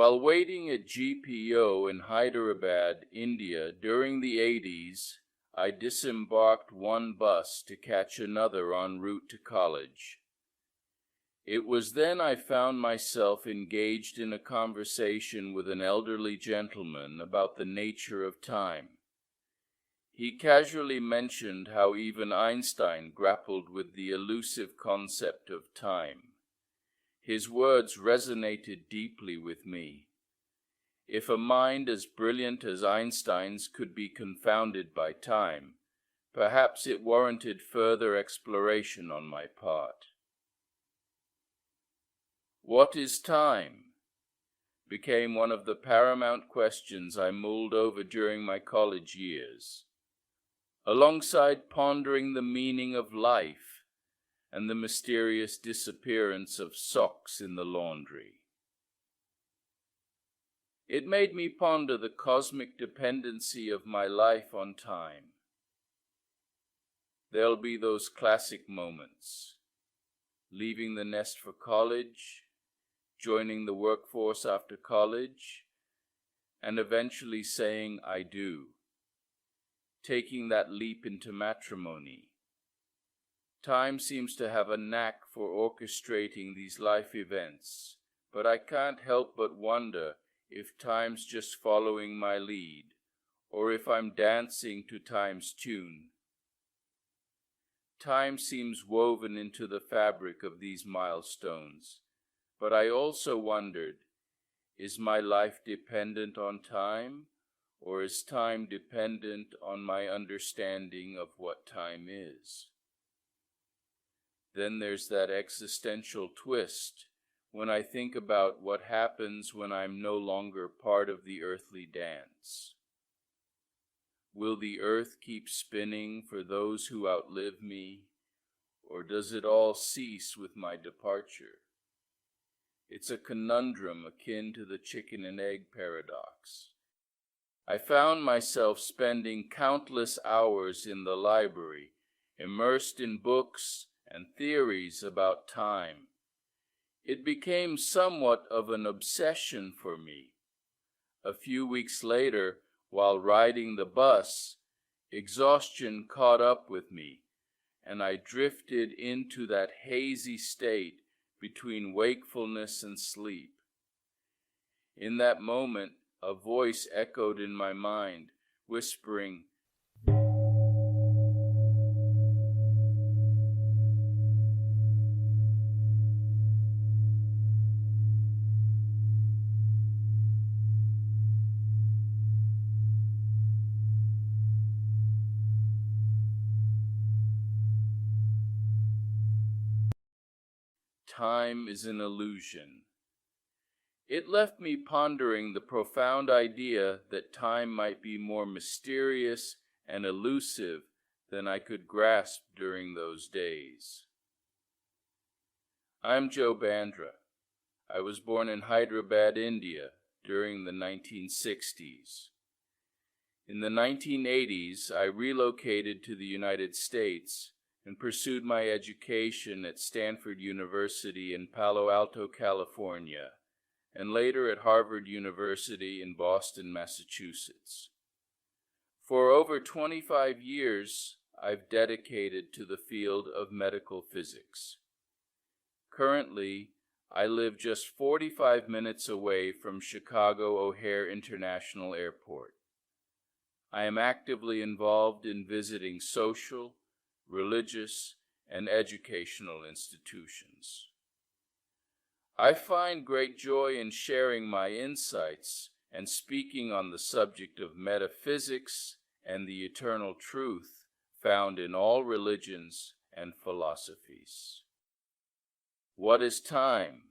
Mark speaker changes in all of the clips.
Speaker 1: While waiting at GPO in Hyderabad, India during the 80s, I disembarked one bus to catch another en route to college. It was then I found myself engaged in a conversation with an elderly gentleman about the nature of time. He casually mentioned how even Einstein grappled with the elusive concept of time. His words resonated deeply with me. If a mind as brilliant as Einstein's could be confounded by time, perhaps it warranted further exploration on my part. What is time? Became one of the paramount questions I mulled over during my college years. Alongside pondering the meaning of life and the mysterious disappearance of socks in the laundry. It made me ponder the cosmic dependency of my life on time. There'll be those classic moments, leaving the nest for college, joining the workforce after college, and eventually saying I do, taking that leap into matrimony. Time seems to have a knack for orchestrating these life events, but I can't help but wonder if time's just following my lead, or if I'm dancing to time's tune. Time seems woven into the fabric of these milestones, but I also wondered, is my life dependent on time, or is time dependent on my understanding of what time is? Then there's that existential twist when I think about what happens when I'm no longer part of the earthly dance. Will the earth keep spinning for those who outlive me, or does it all cease with my departure? It's a conundrum akin to the chicken and egg paradox. I found myself spending countless hours in the library, immersed in books and theories about time. It became somewhat of an obsession for me. A few weeks later, while riding the bus, exhaustion caught up with me, and I drifted into that hazy state between wakefulness and sleep. In that moment, a voice echoed in my mind, whispering, time is an illusion. It left me pondering the profound idea that time might be more mysterious and elusive than I could grasp during those days. I'm Joe Bandra. I was born in Hyderabad, India, during the 1960s. In the 1980s, I relocated to the United States and pursued my education at Stanford University in Palo Alto, California, and later at Harvard University in Boston, Massachusetts. For over 25 years, I've dedicated to the field of medical physics. Currently, I live just 45 minutes away from Chicago O'Hare International Airport. I am actively involved in visiting social, religious, and educational institutions. I find great joy in sharing my insights and speaking on the subject of metaphysics and the eternal truth found in all religions and philosophies. What is time?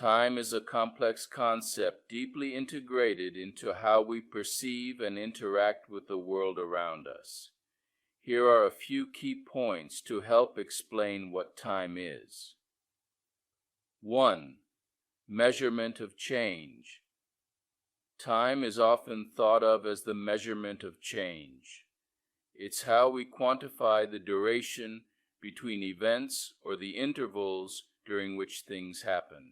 Speaker 1: Time is a complex concept deeply integrated into how we perceive and interact with the world around us. Here are a few key points to help explain what time is. 1. Measurement of change. Time is often thought of as the measurement of change. It's how we quantify the duration between events or the intervals during which things happen.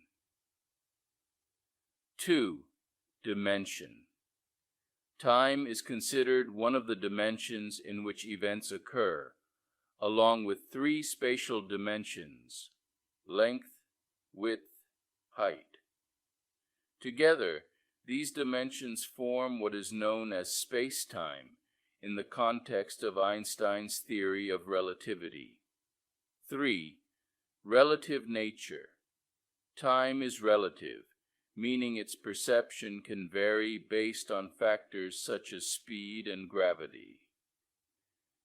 Speaker 1: 2. Dimension. Time is considered one of the dimensions in which events occur, along with 3 spatial dimensions: length, width, height. Together, these dimensions form what is known as space-time in the context of Einstein's theory of relativity. 3. Relative nature. Time is relative, meaning its perception can vary based on factors such as speed and gravity.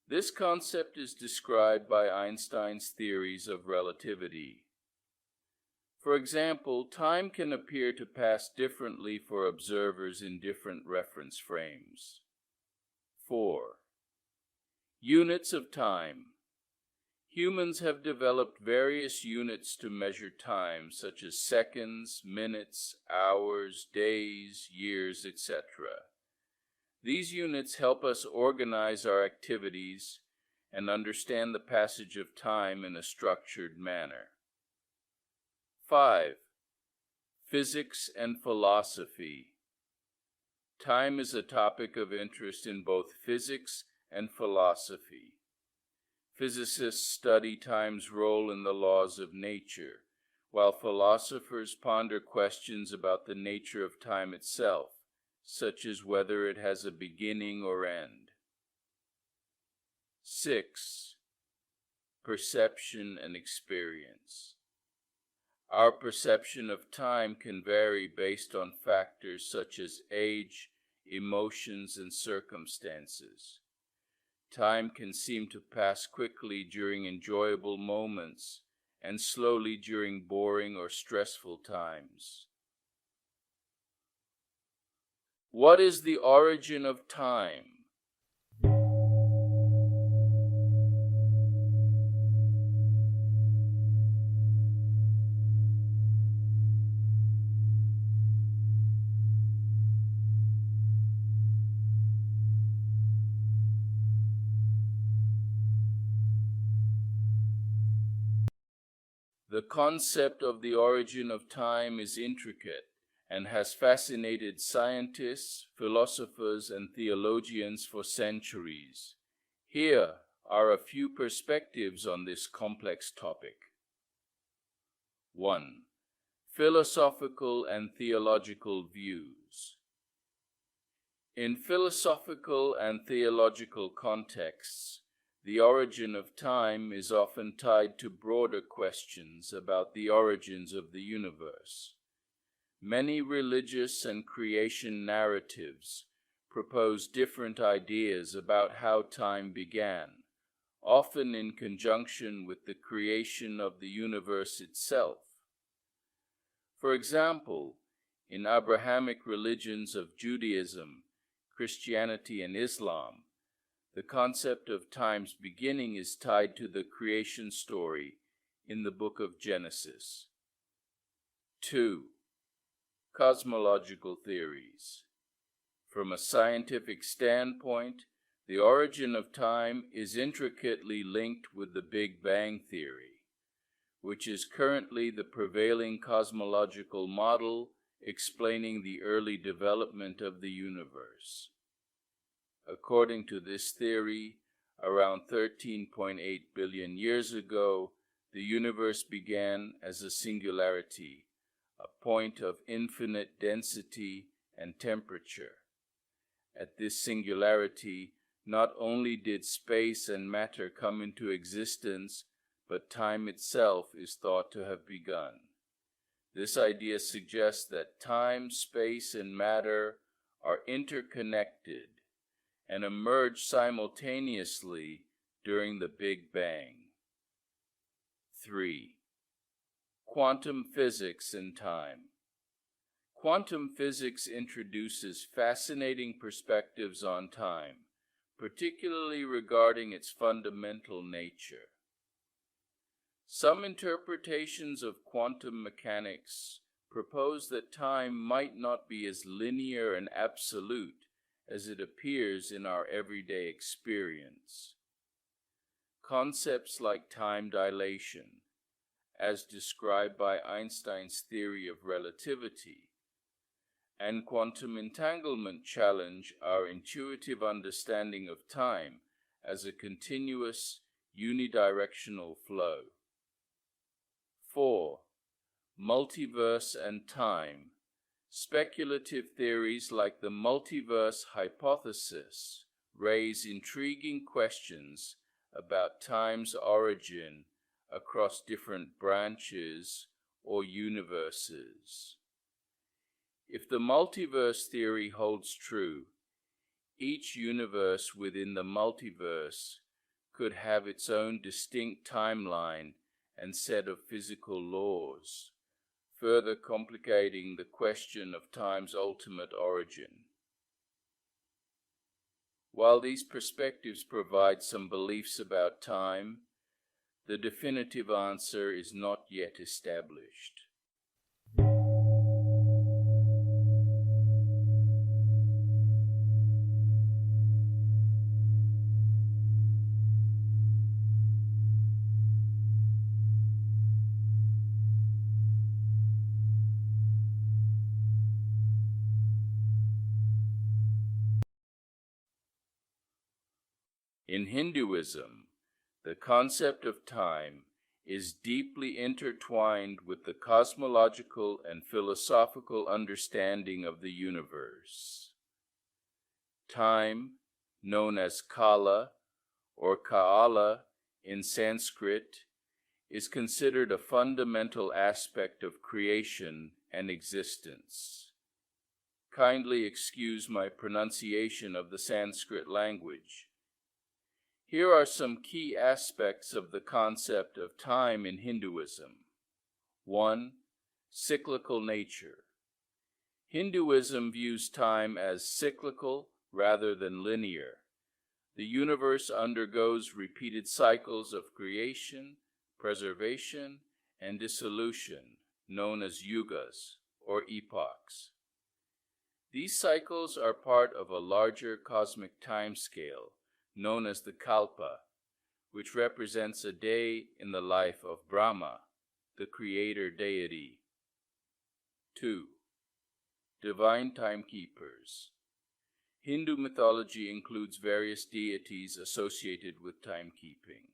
Speaker 1: This concept is described by Einstein's theories of relativity. For example, time can appear to pass differently for observers in different reference frames. 4. Units of time. Humans have developed various units to measure time, such as seconds, minutes, hours, days, years, etc. These units help us organize our activities and understand the passage of time in a structured manner. 5. Physics and philosophy. Time is a topic of interest in both physics and philosophy. Physicists study time's role in the laws of nature, while philosophers ponder questions about the nature of time itself, such as whether it has a beginning or end. 6. Perception and experience. Our perception of time can vary based on factors such as age, emotions, and circumstances. Time can seem to pass quickly during enjoyable moments and slowly during boring or stressful times. What is the origin of time? The concept of the origin of time is intricate and has fascinated scientists, philosophers, and theologians for centuries. Here are a few perspectives on this complex topic. 1. Philosophical and theological views. In philosophical and theological contexts, the origin of time is often tied to broader questions about the origins of the universe. Many religious and creation narratives propose different ideas about how time began, often in conjunction with the creation of the universe itself. For example, in Abrahamic religions of Judaism, Christianity, and Islam, the concept of time's beginning is tied to the creation story in the book of Genesis. 2. Cosmological theories. From a scientific standpoint, the origin of time is intricately linked with the Big Bang theory, which is currently the prevailing cosmological model explaining the early development of the universe. According to this theory, around 13.8 billion years ago, the universe began as a singularity, a point of infinite density and temperature. At this singularity, not only did space and matter come into existence, but time itself is thought to have begun. This idea suggests that time, space, and matter are interconnected and emerged simultaneously during the Big Bang. 3. Quantum physics and time. Quantum physics introduces fascinating perspectives on time, particularly regarding its fundamental nature. Some interpretations of quantum mechanics propose that time might not be as linear and absolute as it appears in our everyday experience. Concepts like time dilation, as described by Einstein's theory of relativity, and quantum entanglement challenge our intuitive understanding of time as a continuous, unidirectional flow. 4. Multiverse and time. Speculative theories like the multiverse hypothesis raise intriguing questions about time's origin across different branches or universes. If the multiverse theory holds true, each universe within the multiverse could have its own distinct timeline and set of physical laws, further complicating the question of time's ultimate origin. While these perspectives provide some beliefs about time, the definitive answer is not yet established. In Hinduism, the concept of time is deeply intertwined with the cosmological and philosophical understanding of the universe. Time, known as Kala or Kaala in Sanskrit, is considered a fundamental aspect of creation and existence. Kindly excuse my pronunciation of the Sanskrit language. Here are some key aspects of the concept of time in Hinduism. 1. Cyclical nature. Hinduism views time as cyclical rather than linear. The universe undergoes repeated cycles of creation, preservation, and dissolution, known as yugas, or epochs. These cycles are part of a larger cosmic timescale, known as the Kalpa, which represents a day in the life of Brahma, the creator deity. 2. Divine timekeepers. Hindu mythology includes various deities associated with timekeeping.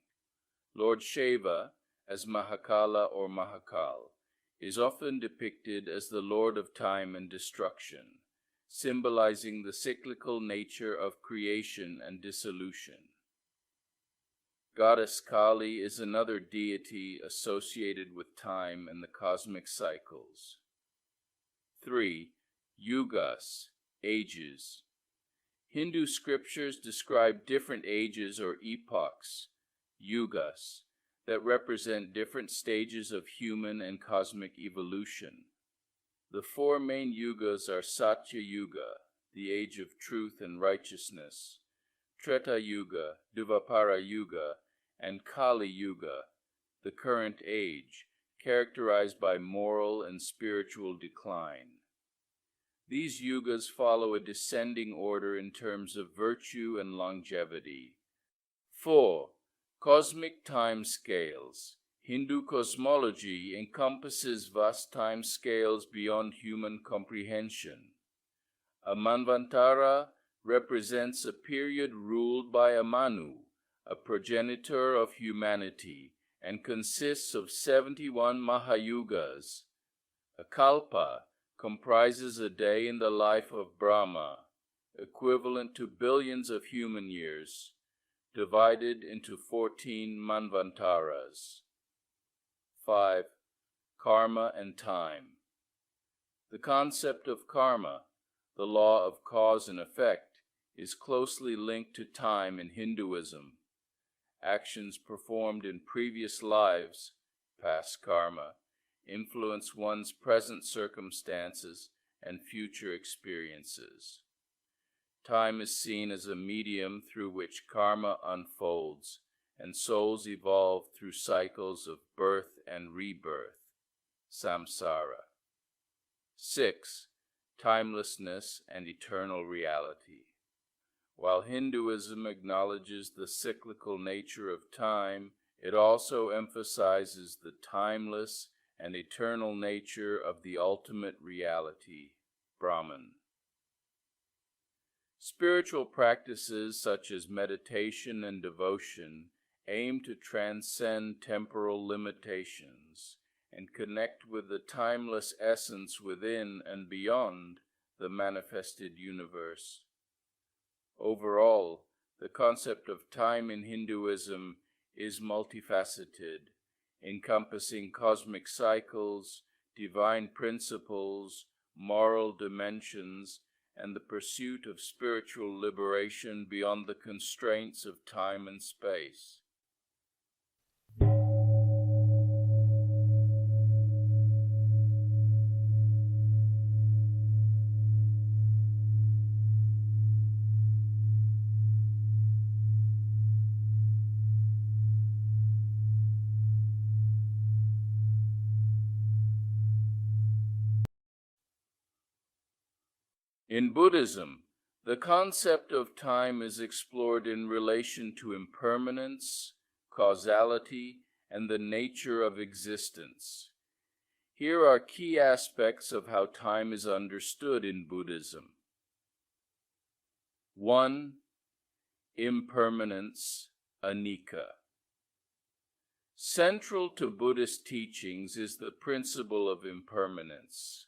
Speaker 1: Lord Shiva, as Mahakala or Mahakal, is often depicted as the lord of time and destruction, symbolizing the cyclical nature of creation and dissolution. Goddess Kali is another deity associated with time and the cosmic cycles. 3. Yugas, ages. Hindu scriptures describe different ages or epochs, yugas, that represent different stages of human and cosmic evolution. The 4 main yugas are Satya Yuga, the age of truth and righteousness, Treta Yuga, Dvapara Yuga, and Kali Yuga, the current age, characterized by moral and spiritual decline. These yugas follow a descending order in terms of virtue and longevity. 4. Cosmic time scales. Hindu cosmology encompasses vast time scales beyond human comprehension. A Manvantara represents a period ruled by a Manu, a progenitor of humanity, and consists of 71 Mahayugas. A Kalpa comprises a day in the life of Brahma, equivalent to billions of human years, divided into 14 Manvantaras. 5. Karma and time. The concept of karma, the law of cause and effect, is closely linked to time in Hinduism. Actions performed in previous lives, past karma, influence one's present circumstances and future experiences. time is seen as a medium through which karma unfolds and souls evolve through cycles of birth and rebirth, samsara. 6. Timelessness and eternal reality. While Hinduism acknowledges the cyclical nature of time, it also emphasizes the timeless and eternal nature of the ultimate reality, Brahman. Spiritual practices such as meditation and devotion aim to transcend temporal limitations and connect with the timeless essence within and beyond the manifested universe. Overall, the concept of time in Hinduism is multifaceted, encompassing cosmic cycles, divine principles, moral dimensions, and the pursuit of spiritual liberation beyond the constraints of time and space. In Buddhism, the concept of time is explored in relation to impermanence, causality, and the nature of existence. Here are key aspects of how time is understood in Buddhism. 1. Impermanence, anicca. Central to Buddhist teachings is the principle of impermanence,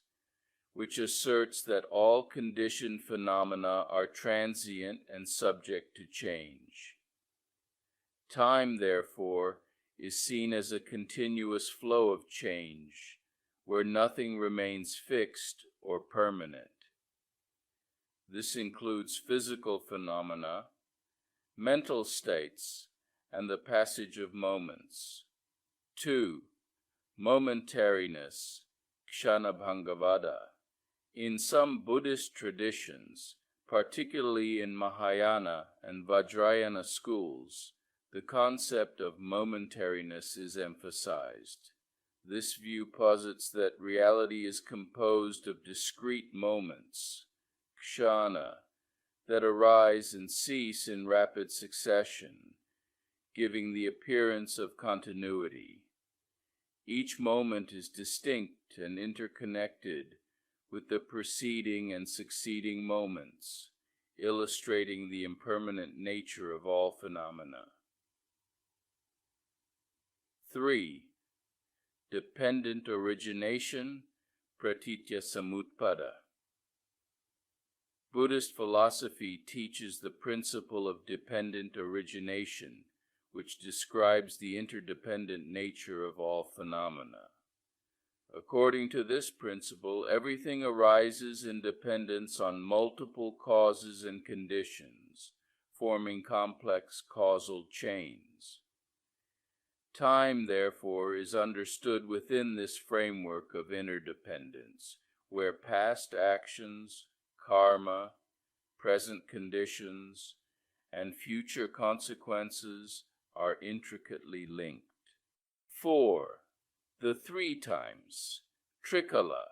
Speaker 1: which asserts that all conditioned phenomena are transient and subject to change. Time, therefore, is seen as a continuous flow of change, where nothing remains fixed or permanent. This includes physical phenomena, mental states, and the passage of moments. 2. Momentariness, kshanabhangavada. In some Buddhist traditions, particularly in Mahayana and Vajrayana schools, the concept of momentariness is emphasized. This view posits that reality is composed of discrete moments, kshana, that arise and cease in rapid succession, giving the appearance of continuity. Each moment is distinct and interconnected with the preceding and succeeding moments, illustrating the impermanent nature of all phenomena. 3. Dependent origination, pratitya samutpada. Buddhist philosophy teaches the principle of dependent origination, which describes the interdependent nature of all phenomena. According to this principle, everything arises in dependence on multiple causes and conditions, forming complex causal chains. Time, therefore, is understood within this framework of interdependence, where past actions, karma, present conditions, and future consequences are intricately linked. 4. The three times, trikala.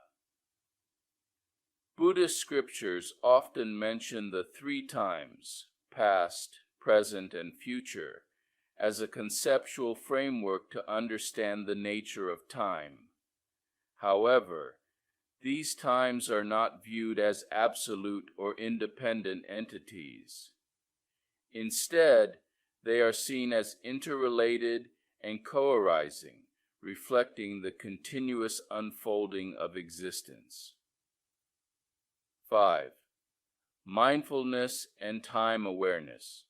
Speaker 1: Buddhist scriptures often mention the three times, past, present, and future, as a conceptual framework to understand the nature of time. However, these times are not viewed as absolute or independent entities. Instead, they are seen as interrelated and co-arising, reflecting the continuous unfolding of existence. 5. Mindfulness and time awareness.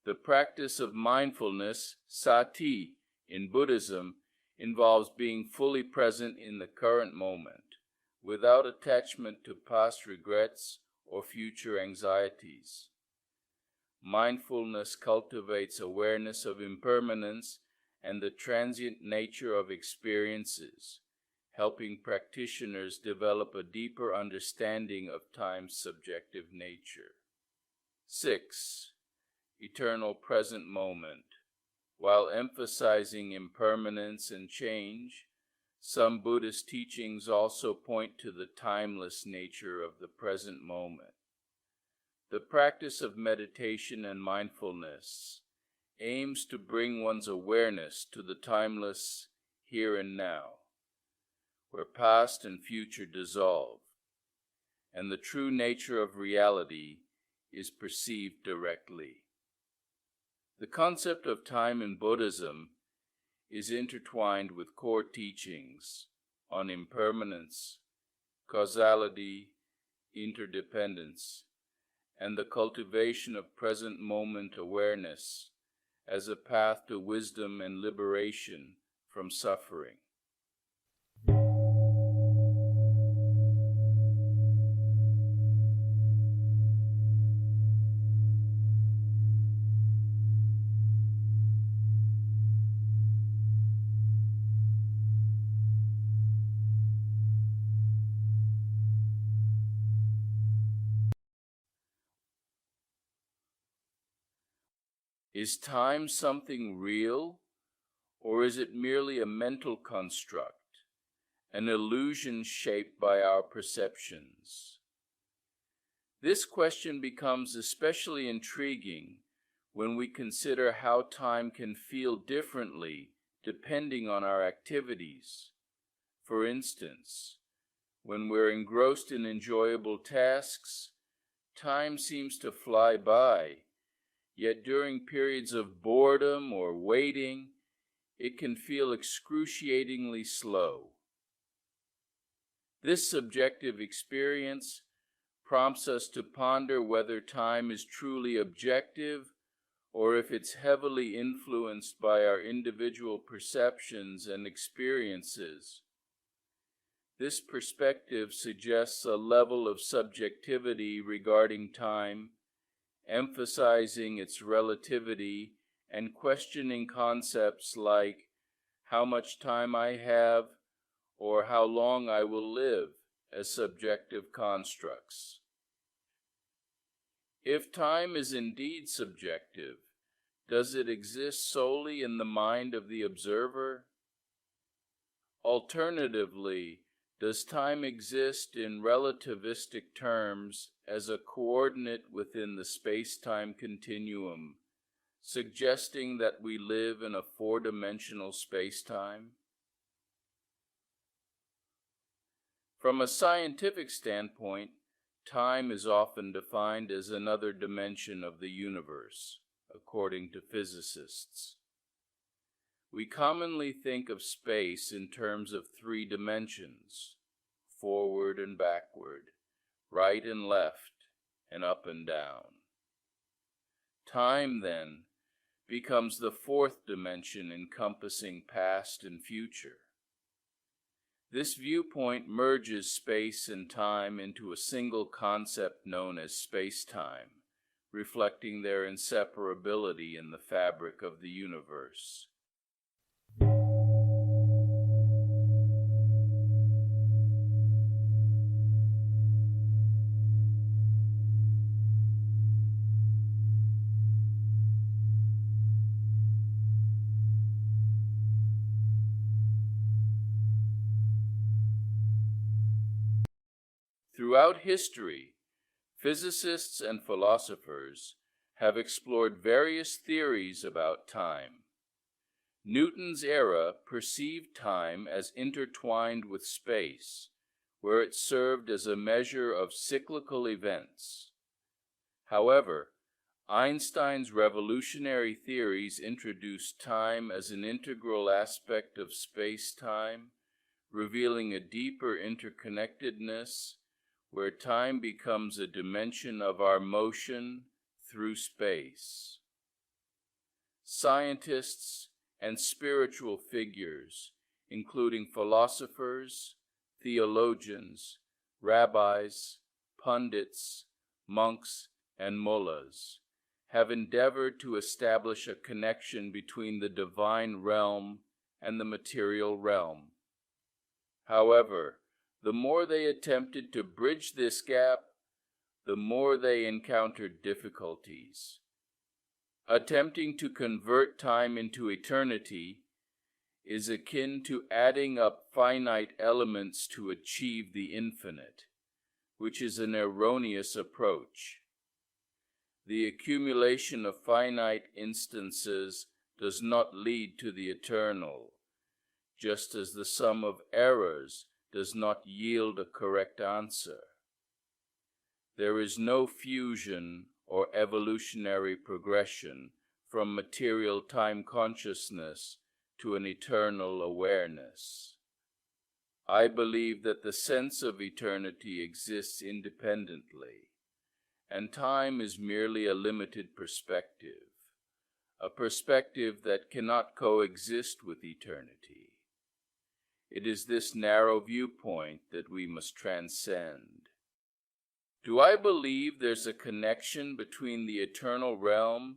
Speaker 1: The practice of mindfulness, sati, in Buddhism, involves being fully present in the current moment, without attachment to past regrets or future anxieties. Mindfulness cultivates awareness of impermanence and the transient nature of experiences, helping practitioners develop a deeper understanding of time's subjective nature. 6. Eternal present moment. While emphasizing impermanence and change, some Buddhist teachings also point to the timeless nature of the present moment. The practice of meditation and mindfulness aims to bring one's awareness to the timeless here and now, where past and future dissolve, and the true nature of reality is perceived directly. The concept of time in Buddhism is intertwined with core teachings on impermanence, causality, interdependence, and the cultivation of present moment awareness as a path to wisdom and liberation from suffering. Is time something real, or is it merely a mental construct, an illusion shaped by our perceptions? This question becomes especially intriguing when we consider how time can feel differently depending on our activities. For instance, when we're engrossed in enjoyable tasks, time seems to fly by. Yet during periods of boredom or waiting, it can feel excruciatingly slow. This subjective experience prompts us to ponder whether time is truly objective or if it's heavily influenced by our individual perceptions and experiences. This perspective suggests a level of subjectivity regarding time, emphasizing its relativity and questioning concepts like how much time I have or how long I will live as subjective constructs. If time is indeed subjective, does it exist solely in the mind of the observer? Alternatively, does time exist in relativistic terms as a coordinate within the space-time continuum, suggesting that we live in a four-dimensional space-time? From a scientific standpoint, time is often defined as another dimension of the universe, according to physicists. We commonly think of space in terms of three dimensions: forward and backward, right and left, and up and down. Time, then, becomes the fourth dimension encompassing past and future. This viewpoint merges space and time into a single concept known as space-time, reflecting their inseparability in the fabric of the universe. Throughout history, physicists and philosophers have explored various theories about time. Newton's era perceived time as intertwined with space, where it served as a measure of cyclical events. However, Einstein's revolutionary theories introduced time as an integral aspect of space-time, revealing a deeper interconnectedness where time becomes a dimension of our motion through space. Scientists and spiritual figures, including philosophers, theologians, rabbis, pundits, monks, and mullahs, have endeavored to establish a connection between the divine realm and the material realm. However, the more they attempted to bridge this gap, the more they encountered difficulties. Attempting to convert time into eternity is akin to adding up finite elements to achieve the infinite, which is an erroneous approach. The accumulation of finite instances does not lead to the eternal, just as the sum of errors does not yield a correct answer. There is no fusion or evolutionary progression from material time consciousness to an eternal awareness. I believe that the sense of eternity exists independently, and time is merely a limited perspective, a perspective that cannot coexist with eternity. It is this narrow viewpoint that we must transcend. Do I believe there's a connection between the eternal realm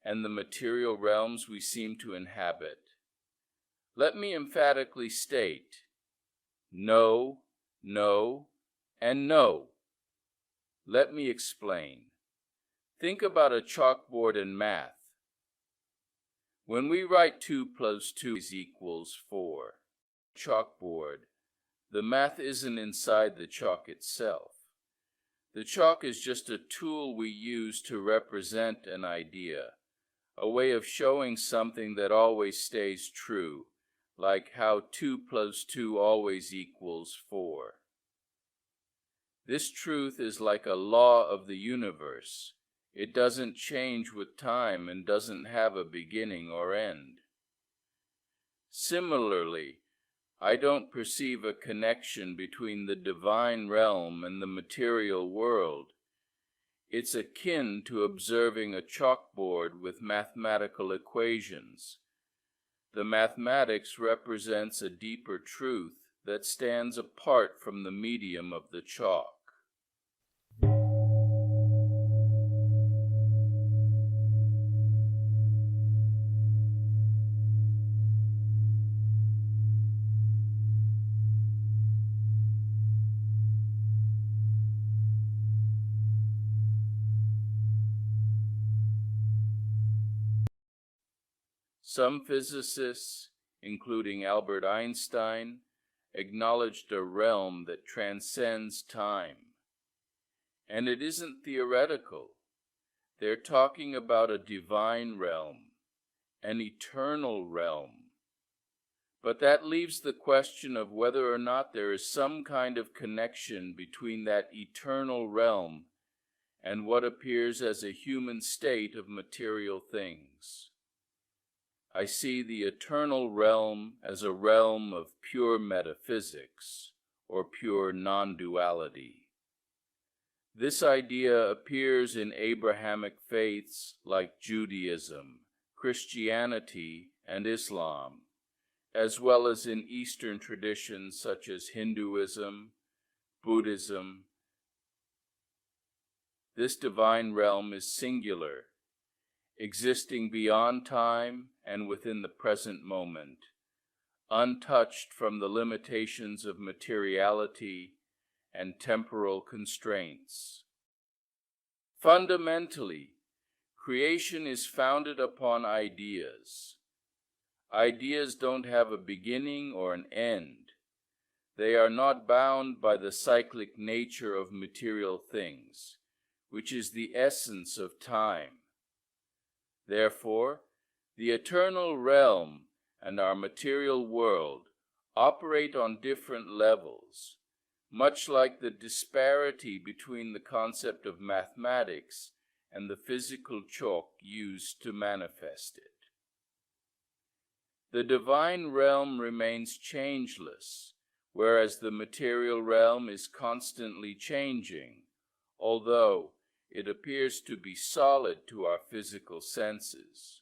Speaker 1: and the material realms we seem to inhabit? Let me emphatically state, no, no, and no. Let me explain. Think about a chalkboard in math. When we write 2 + 2 = 4, chalkboard, the math isn't inside the chalk itself. The chalk is just a tool we use to represent an idea, a way of showing something that always stays true, like how 2 + 2 always = 4. This truth is like a law of the universe. It doesn't change with time and doesn't have a beginning or end. Similarly, I don't perceive a connection between the divine realm and the material world. It's akin to observing a chalkboard with mathematical equations. The mathematics represents a deeper truth that stands apart from the medium of the chalk. Some physicists, including Albert Einstein, acknowledged a realm that transcends time. And it isn't theoretical. They're talking about a divine realm, an eternal realm. But that leaves the question of whether or not there is some kind of connection between that eternal realm and what appears as a human state of material things. I see the eternal realm as a realm of pure metaphysics, or pure non-duality. This idea appears in Abrahamic faiths like Judaism, Christianity, and Islam, as well as in Eastern traditions such as Hinduism, Buddhism. This divine realm is singular, existing beyond time and within the present moment, untouched from the limitations of materiality and temporal constraints. Fundamentally, creation is founded upon ideas. Ideas don't have a beginning or an end. They are not bound by the cyclic nature of material things, which is the essence of time. Therefore, the eternal realm and our material world operate on different levels, much like the disparity between the concept of mathematics and the physical chalk used to manifest it. The divine realm remains changeless, whereas the material realm is constantly changing, although it appears to be solid to our physical senses.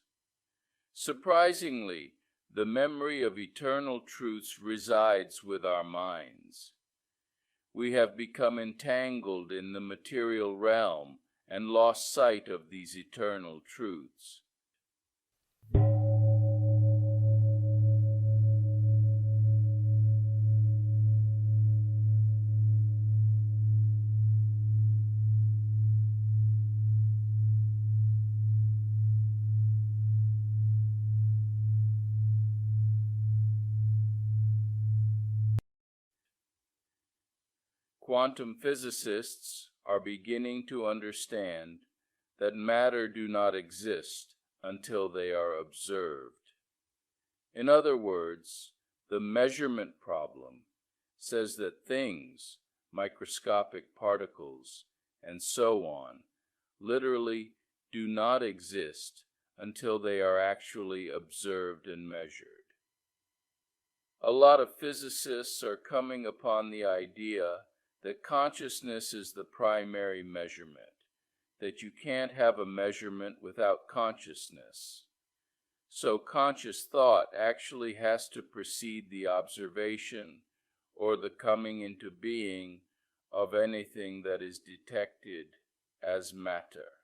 Speaker 1: Surprisingly, the memory of eternal truths resides with our minds. We have become entangled in the material realm and lost sight of these eternal truths.
Speaker 2: Thank you.
Speaker 1: quantum physicists are beginning to understand that matter do not exist until they are observed. In other words, the measurement problem says that things, microscopic particles, and so on, literally do not exist until they are actually observed and measured. A lot of physicists are coming upon the idea that consciousness is the primary measurement, that you can't have a measurement without consciousness. So conscious thought actually has to precede the observation or the coming into being of anything that is detected as matter.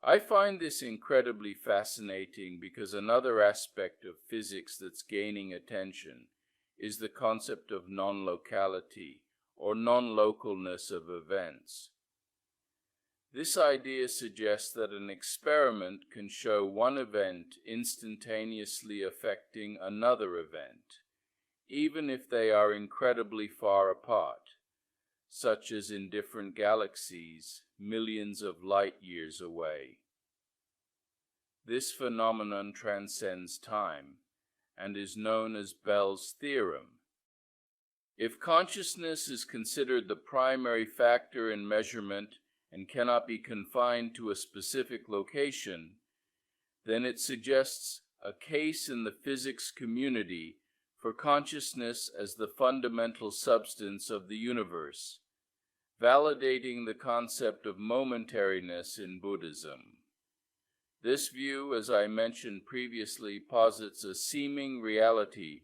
Speaker 1: I find this incredibly fascinating because another aspect of physics that's gaining attention is the concept of non-locality or non-localness of events. This idea suggests that an experiment can show one event instantaneously affecting another event, even if they are incredibly far apart, such as in different galaxies millions of light years away. This phenomenon transcends time and is known as Bell's theorem. If consciousness is considered the primary factor in measurement and cannot be confined to a specific location, then it suggests a case in the physics community for consciousness as the fundamental substance of the universe, validating the concept of momentariness in Buddhism. This view, as I mentioned previously, posits a seeming reality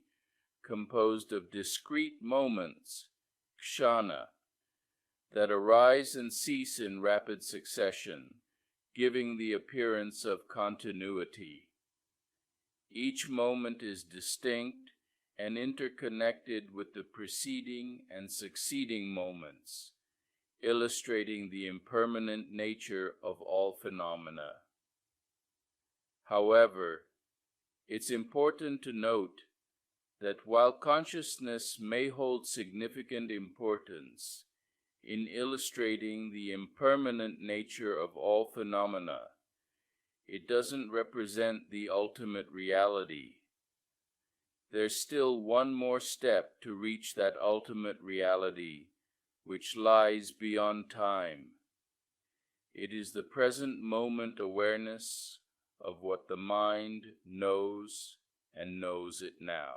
Speaker 1: composed of discrete moments, kshana, that arise and cease in rapid succession, giving the appearance of continuity. Each moment is distinct and interconnected with the preceding and succeeding moments, illustrating the impermanent nature of all phenomena. However, it's important to note that while consciousness may hold significant importance in illustrating the impermanent nature of all phenomena, it doesn't represent the ultimate reality. There's still one more step to reach that ultimate reality, which lies beyond time. It is the present moment awareness of what the mind knows and knows it now.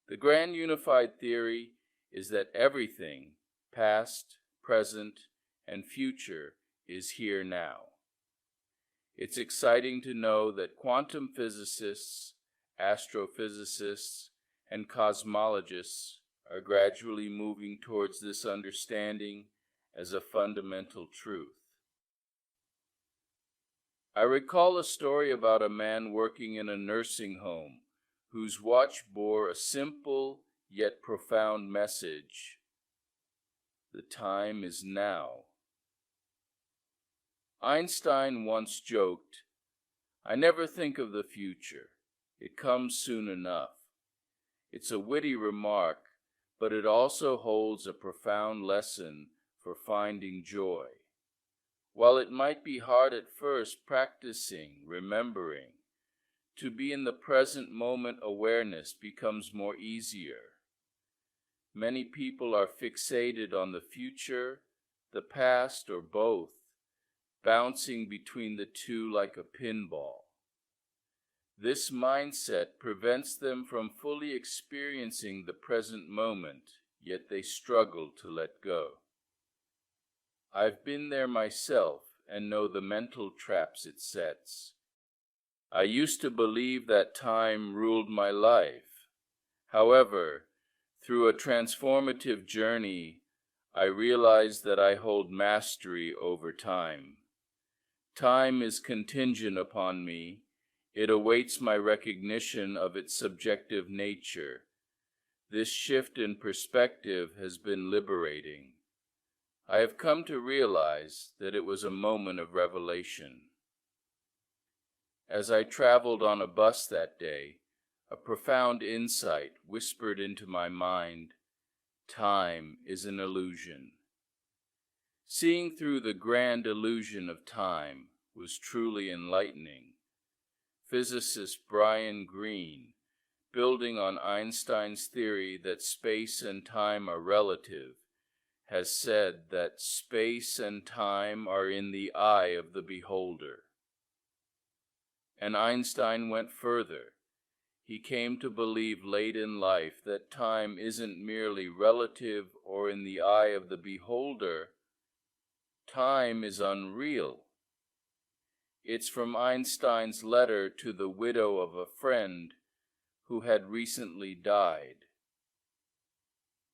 Speaker 1: The grand unified theory is that everything, past, present, and future, is here now. It's exciting to know that quantum physicists, astrophysicists, and cosmologists are gradually moving towards this understanding as a fundamental truth. I recall a story about a man working in a nursing home whose watch bore a simple yet profound message: the time is now. Einstein once joked, "I never think of the future. It comes soon enough." It's a witty remark, but it also holds a profound lesson for finding joy. While it might be hard at first practicing, remembering, to be in the present moment awareness becomes more easier. Many people are fixated on the future, the past, or both, bouncing between the two like a pinball. This mindset prevents them from fully experiencing the present moment, yet they struggle to let go. I've been there myself and know the mental traps it sets. I used to believe that time ruled my life. However, through a transformative journey, I realized that I hold mastery over time. Time is contingent upon me, It awaits my recognition of its subjective nature. This shift in perspective has been liberating. I have come to realize that it was a moment of revelation. As I traveled on a bus that day, a profound insight whispered into my mind, time is an illusion. Seeing through the grand illusion of time was truly enlightening. Physicist Brian Greene, building on Einstein's theory that space and time are relative, has said that space and time are in the eye of the beholder. And Einstein went further. He came to believe late in life that time isn't merely relative or in the eye of the beholder. Time is unreal. It's from Einstein's letter to the widow of a friend who had recently died.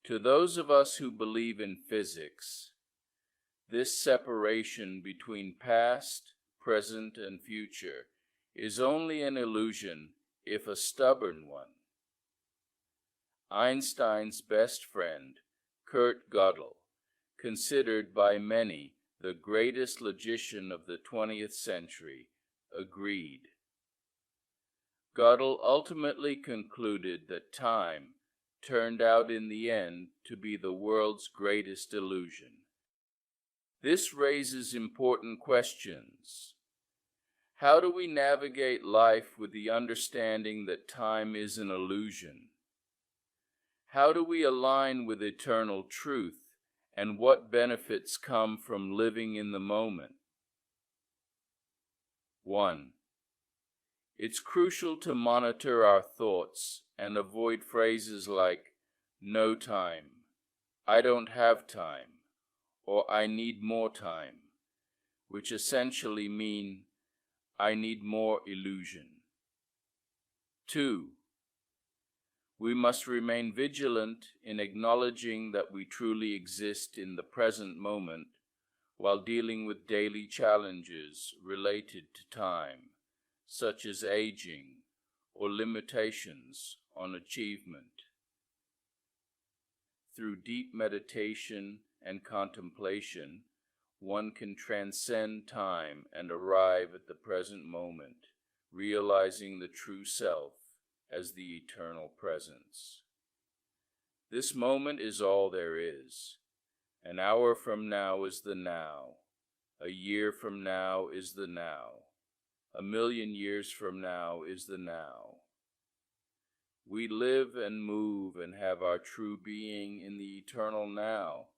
Speaker 1: To those of us who believe in physics, this separation between past, present, and future is only an illusion, if a stubborn one. Einstein's best friend, Kurt Gödel, considered by many the greatest logician of the 20th century, agreed. Gödel ultimately concluded that time turned out in the end to be the world's greatest illusion. This raises important questions. How do we navigate life with the understanding that time is an illusion? How do we align with eternal truth, and what benefits come from living in the moment? 1. It's crucial to monitor our thoughts and avoid phrases like, no time, I don't have time, or I need more time, which essentially mean, I need more illusion. 2. We must remain vigilant in acknowledging that we truly exist in the present moment while dealing with daily challenges related to time, such as aging or limitations on achievement. Through deep meditation and contemplation, one can transcend time and arrive at the present moment, realizing the true self as the eternal presence. This moment is all there is. An hour from now is the now. A year from now is the now. 1,000,000 years from now is the now. We live and move and have our true being in the eternal now.